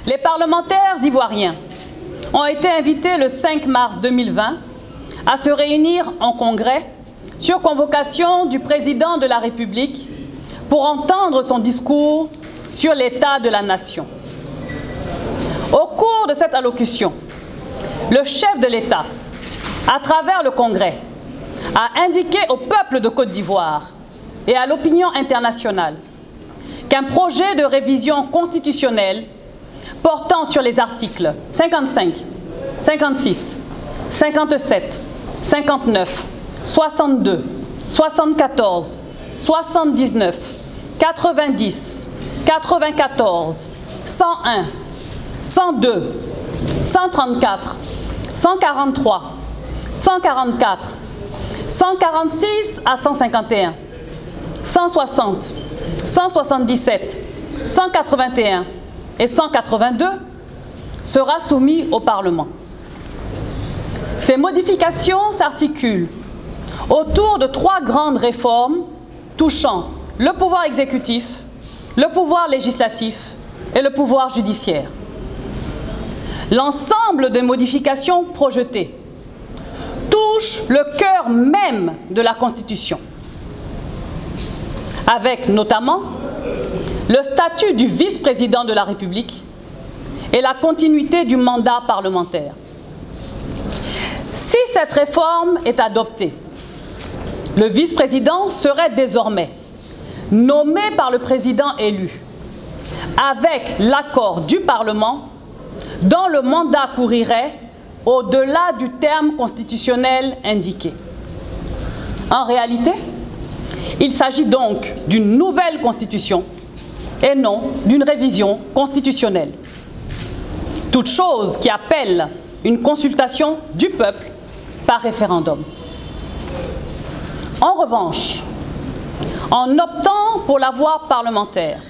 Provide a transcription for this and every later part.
Les parlementaires ivoiriens ont été invités le 5 mars 2020 à se réunir en congrès sur convocation du président de la République pour entendre son discours sur l'état de la nation. Au cours de cette allocution, le chef de l'État, à travers le Congrès, a indiqué au peuple de Côte d'Ivoire et à l'opinion internationale qu'un projet de révision constitutionnelle portant sur les articles 55, 56, 57, 59, 62, 74, 79, 90, 94, 101, 102, 134, 143, 144, 146 à 151, 160, 177, 181 et 182 sera soumis au Parlement. Ces modifications s'articulent autour de 3 grandes réformes touchant le pouvoir exécutif, le pouvoir législatif et le pouvoir judiciaire. L'ensemble des modifications projetées touche le cœur même de la Constitution, avec notamment le statut du vice-président de la République et la continuité du mandat parlementaire. Si cette réforme est adoptée, le vice-président serait désormais nommé par le président élu, avec l'accord du Parlement, dont le mandat courirait au-delà du terme constitutionnel indiqué. En réalité, il s'agit donc d'une nouvelle constitution et non d'une révision constitutionnelle. Toute chose qui appelle une consultation du peuple par référendum. En revanche, en optant pour la voie parlementaire,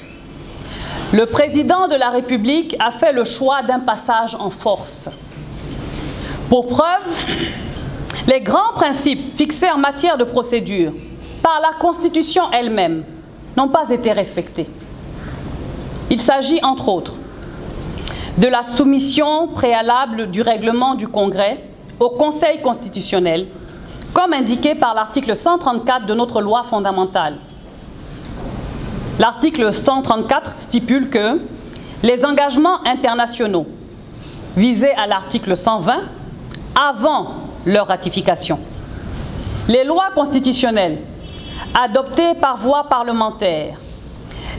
le président de la République a fait le choix d'un passage en force. Pour preuve, les grands principes fixés en matière de procédure par la Constitution elle-même n'ont pas été respectés. Il s'agit, entre autres, de la soumission préalable du règlement du Congrès au Conseil constitutionnel, comme indiqué par l'article 134 de notre loi fondamentale. L'article 134 stipule que les engagements internationaux visés à l'article 120 avant leur ratification, les lois constitutionnelles adoptées par voie parlementaire,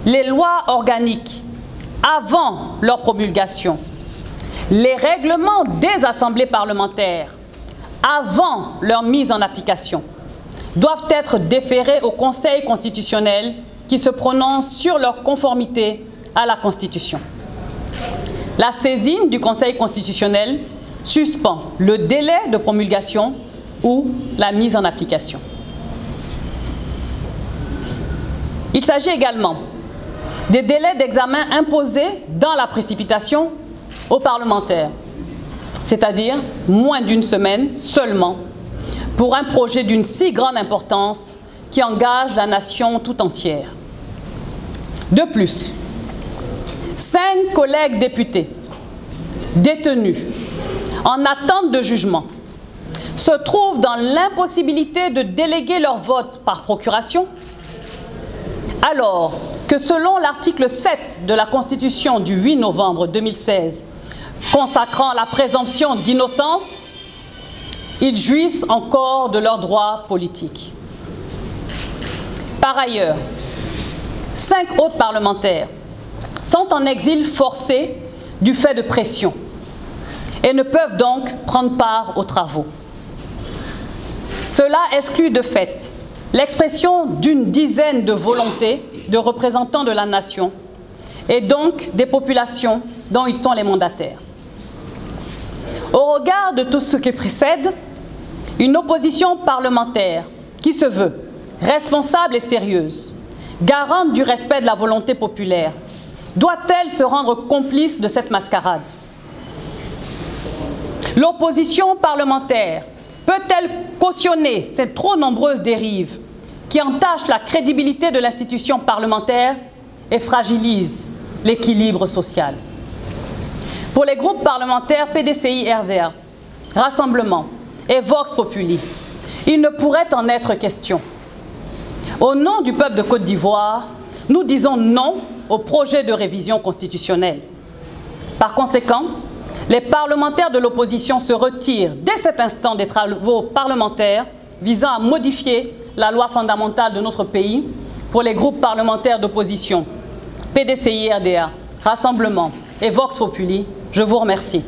les lois organiques avant leur promulgation, les règlements des assemblées parlementaires avant leur mise en application, doivent être déférés au Conseil constitutionnel qui se prononce sur leur conformité à la Constitution. La saisine du Conseil constitutionnel suspend le délai de promulgation ou la mise en application. Il s'agit également des délais d'examen imposés dans la précipitation aux parlementaires, c'est-à-dire moins d'une semaine seulement pour un projet d'une si grande importance qui engage la nation tout entière. De plus, 5 collègues députés détenus en attente de jugement se trouvent dans l'impossibilité de déléguer leur vote par procuration, alors que selon l'article 7 de la Constitution du 8 novembre 2016 consacrant la présomption d'innocence, ils jouissent encore de leurs droits politiques. Par ailleurs, 5 autres parlementaires sont en exil forcé du fait de pression et ne peuvent donc prendre part aux travaux. Cela exclut de fait l'expression d'une dizaine de volontés de représentants de la nation et donc des populations dont ils sont les mandataires. Au regard de tout ce qui précède, une opposition parlementaire qui se veut responsable et sérieuse, garante du respect de la volonté populaire, doit-elle se rendre complice de cette mascarade? L'opposition parlementaire peut-elle cautionner ces trop nombreuses dérives qui entachent la crédibilité de l'institution parlementaire et fragilisent l'équilibre social? Pour les groupes parlementaires PDCI RDA, Rassemblement et Vox Populi, il ne pourrait en être question. Au nom du peuple de Côte d'Ivoire, nous disons non au projet de révision constitutionnelle. Par conséquent, les parlementaires de l'opposition se retirent dès cet instant des travaux parlementaires visant à modifier la loi fondamentale de notre pays. Pour les groupes parlementaires d'opposition, PDCI RDA, Rassemblement et Vox Populi, je vous remercie.